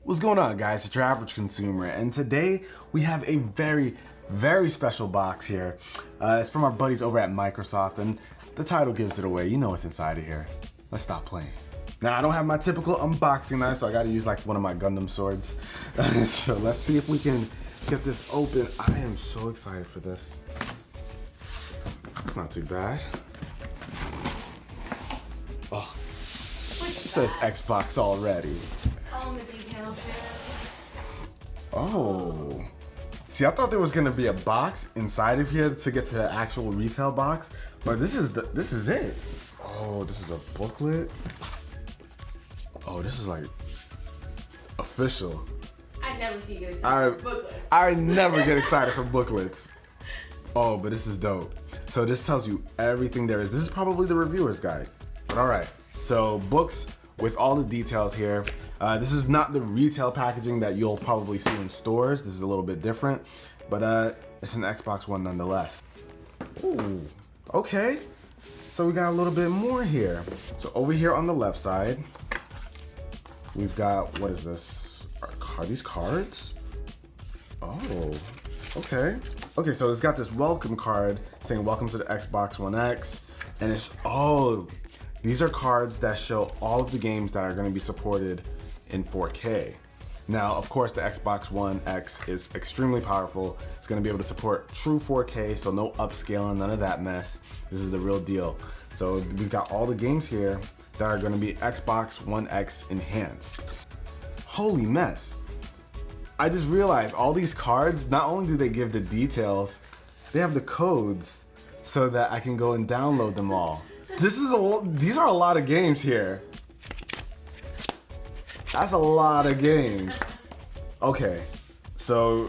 What's going on, guys? It's your average consumer, and today we have a very special box here. It's from our buddies over at Microsoft, and the title gives it away. You know what's inside of here. Let's stop playing. Now, I don't have my typical unboxing knife, so I gotta use like one of my Gundam swords. So let's see if we can get this open. I am so excited for this. It's not too bad. Oh, it says Xbox already. All in the details here. Oh. See, I thought there was gonna be a box inside of here to get to the actual retail box, but this is it. Oh, this is a booklet. Oh, this is like official. I never see you get excited for booklets. I never get excited for booklets. Oh, but this is dope. So this tells you everything there is. This is probably the reviewer's guide. But all right, so books with all the details here. This is not the retail packaging that you'll probably see in stores. This is a little bit different, but it's an Xbox One nonetheless. Ooh, okay. So we got a little bit more here. So over here on the left side, we've got, what is this? Are these cards? Oh, okay. Okay, so it's got this welcome card saying welcome to the Xbox One X, and it's, oh, these are cards that show all of the games that are going to be supported in 4K. Now, of course, the Xbox One X is extremely powerful. It's going to be able to support true 4K, so no upscaling, none of that mess. This is the real deal. So we've got all the games here that are going to be Xbox One X enhanced. Holy mess. I just realized all these cards, not only do they give the details, they have the codes so that I can go and download them all. These are a lot of games here. That's a lot of games. Okay, so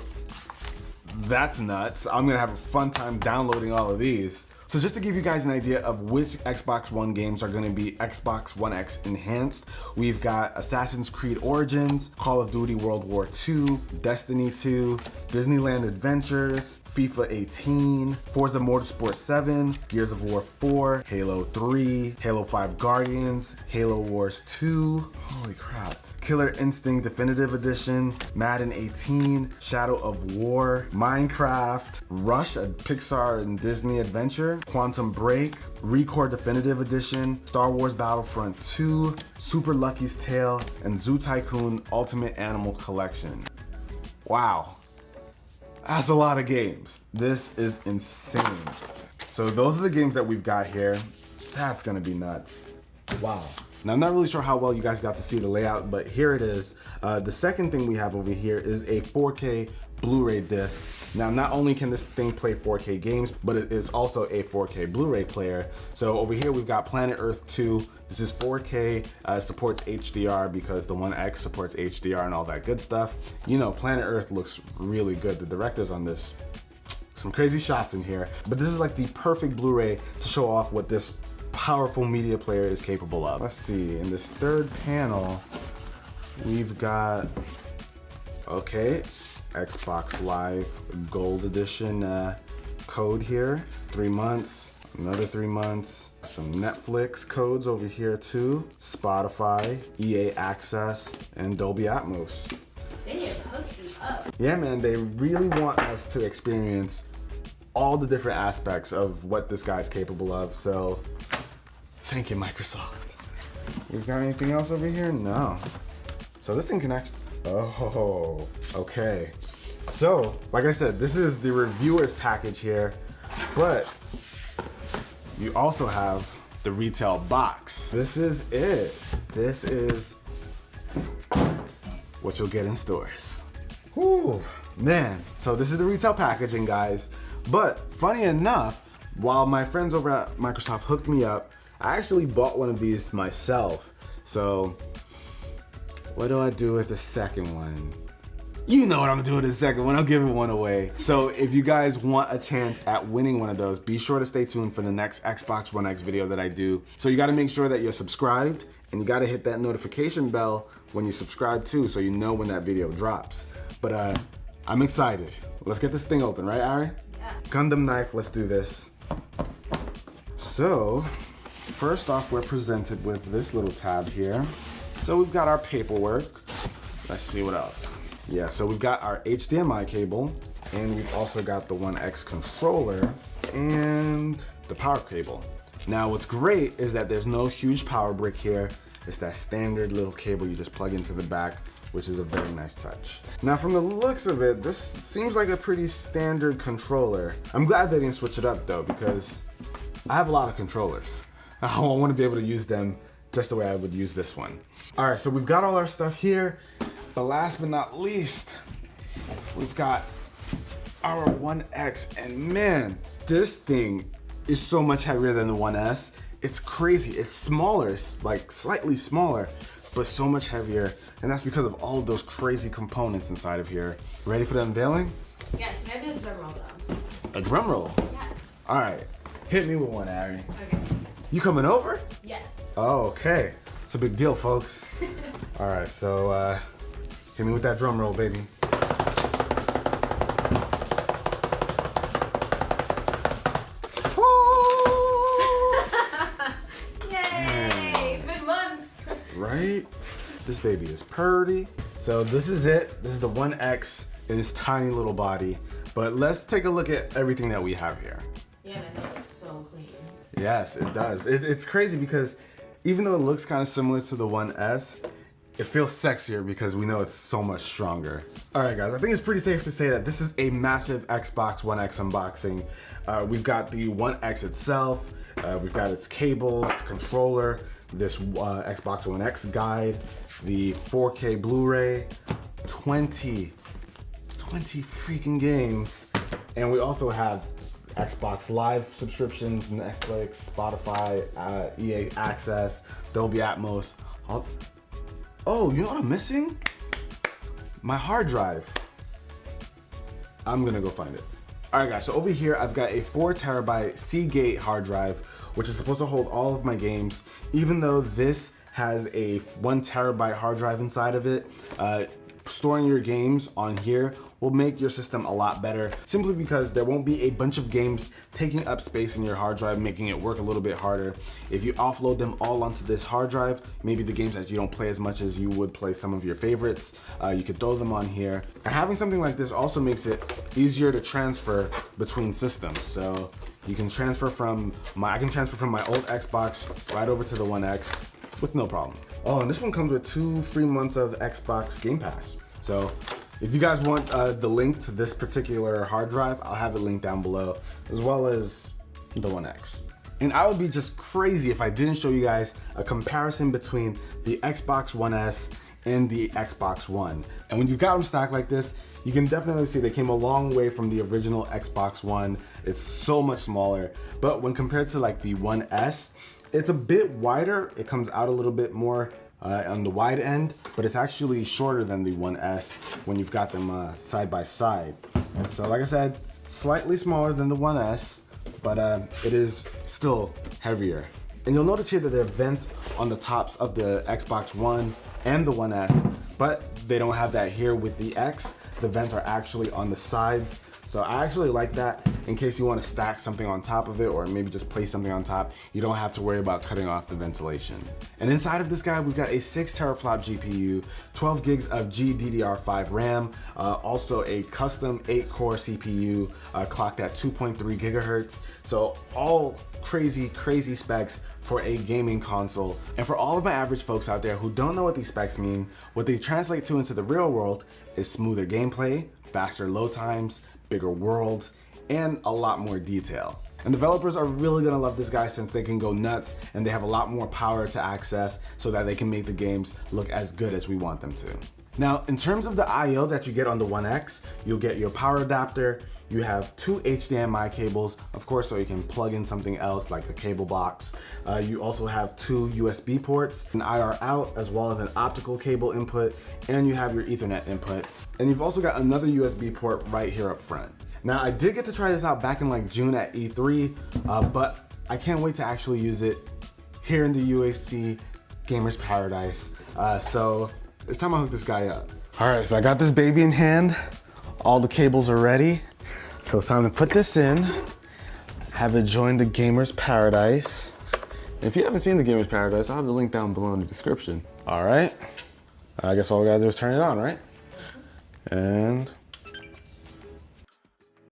that's nuts. I'm gonna have a fun time downloading all of these. So just to give you guys an idea of which Xbox One games are gonna be Xbox One X enhanced, we've got Assassin's Creed Origins, Call of Duty World War II, Destiny 2, Disneyland Adventures, FIFA 18, Forza Motorsport 7, Gears of War 4, Halo 3, Halo 5 Guardians, Halo Wars 2, holy crap. Killer Instinct Definitive Edition, Madden 18, Shadow of War, Minecraft, Rush, a Pixar and Disney adventure, Quantum Break, Recore Definitive Edition, Star Wars Battlefront 2, Super Lucky's Tale, and Zoo Tycoon Ultimate Animal Collection. Wow, that's a lot of games. This is insane. So those are the games that we've got here. That's gonna be nuts. Wow. Now, I'm not really sure how well you guys got to see the layout, but here it is. The second thing we have over here is a 4K Blu-ray disc. Now, not only can this thing play 4K games, but it is also a 4K Blu-ray player. So over here, we've got Planet Earth 2. This is 4K, supports HDR because the One X supports HDR and all that good stuff. You know, Planet Earth looks really good. The directors on this, some crazy shots in here. But this is like the perfect Blu-ray to show off what this powerful media player is capable of. Let's see, in this third panel, we've got, okay, Xbox Live Gold Edition code here, 3 months, another 3 months, some Netflix codes over here too, Spotify, EA Access, and Dolby Atmos. They have hooked you up. Yeah, man, they really want us to experience all the different aspects of what this guy's capable of, so thank you, Microsoft. We've got anything else over here? No. So this thing connects. Oh, okay. So, like I said, this is the reviewer's package here, but you also have the retail box. This is it. This is what you'll get in stores. Whew, man. So this is the retail packaging, guys. But funny enough, while my friends over at Microsoft hooked me up, I actually bought one of these myself. So what do I do with the second one? You know what I'm gonna do with the second one. I'll give it one away. So if you guys want a chance at winning one of those, be sure to stay tuned for the next Xbox One X video that I do. So you gotta make sure that you're subscribed, and you gotta hit that notification bell when you subscribe too, so you know when that video drops. But I'm excited. Let's get this thing open, right, Ari? Yeah. Gundam knife, let's do this. So, first off, we're presented with this little tab here. So we've got our paperwork. Let's see what else. Yeah, so we've got our HDMI cable, and we've also got the One X controller and the power cable. Now what's great is that there's no huge power brick here. It's that standard little cable you just plug into the back, which is a very nice touch. Now from the looks of it, this seems like a pretty standard controller. I'm glad they didn't switch it up though, because I have a lot of controllers. I want to be able to use them just the way I would use this one. All right, so we've got all our stuff here, but last but not least, we've got our One X, and man, this thing is so much heavier than the One S. It's crazy. It's smaller, it's like slightly smaller, but so much heavier, and that's because of all of those crazy components inside of here. Ready for the unveiling? Yes, you gotta do a drum roll though. A drum roll? Yes. All right, hit me with one, Ari. Okay. You coming over? Yes. Oh, okay. It's a big deal, folks. All right, so hit me with that drum roll, baby. Yay! It's been months. Right? This baby is purty. So this is it. This is the One X in its tiny little body. But let's take a look at everything that we have here. Yeah, man, that looks so clean. Yes, it does. It's crazy because even though it looks kind of similar to the One S, it feels sexier because we know it's so much stronger. All right, guys, I think it's pretty safe to say that this is a massive Xbox One X unboxing. We've got the One X itself. We've got its cables, the controller, this Xbox One X guide, the 4K Blu-ray, 20 freaking games. And we also have Xbox Live subscriptions, Netflix, Spotify, EA Access, Dolby Atmos. Oh, you know what I'm missing? My hard drive. I'm gonna go find it. All right, guys, so over here, I've got a 4 terabyte Seagate hard drive, which is supposed to hold all of my games. Even though this has a 1 terabyte hard drive inside of it, storing your games on here will make your system a lot better, simply because there won't be a bunch of games taking up space in your hard drive, making it work a little bit harder. If you offload them all onto this hard drive, maybe the games that you don't play as much as you would play some of your favorites, you could throw them on here. And having something like this also makes it easier to transfer between systems. So you can transfer from I can transfer from my old Xbox right over to the One X with no problem. Oh, and this one comes with 2 free months of Xbox Game Pass. So if you guys want the link to this particular hard drive, I'll have it linked down below, as well as the One X. And I would be just crazy if I didn't show you guys a comparison between the Xbox One S and the Xbox One. And when you've got them stacked like this, you can definitely see they came a long way from the original Xbox One. It's so much smaller, but when compared to like the One S, it's a bit wider. It comes out a little bit more on the wide end, but it's actually shorter than the One S when you've got them side by side. So like I said, slightly smaller than the One S, but it is still heavier. And you'll notice here that there are vents on the tops of the Xbox One and the One S, but they don't have that here with the X. The vents are actually on the sides. So I actually like that in case you want to stack something on top of it, or maybe just place something on top. You don't have to worry about cutting off the ventilation. And inside of this guy, we've got a 6 teraflop GPU, 12 gigs of GDDR5 RAM, also a custom 8-core CPU clocked at 2.3 gigahertz. So all crazy specs for a gaming console. And for all of my average folks out there who don't know what these specs mean, what they translate to into the real world is smoother gameplay, faster load times, bigger worlds, and a lot more detail. And developers are really gonna love this guy since they can go nuts and they have a lot more power to access so that they can make the games look as good as we want them to. Now, in terms of the I/O that you get on the One X, you'll get your power adapter, you have 2 HDMI cables, of course, so you can plug in something else like a cable box. You also have 2 USB ports, an IR out, as well as an optical cable input, and you have your Ethernet input. And you've also got another USB port right here up front. Now, I did get to try this out back in like June at E3, but I can't wait to actually use it here in the UAC Gamers Paradise. So it's time I hook this guy up. All right, so I got this baby in hand. All the cables are ready. So it's time to put this in, have it join the Gamers Paradise. If you haven't seen the Gamers Paradise, I'll have the link down below in the description. All right, I guess all we gotta do is turn it on, right? And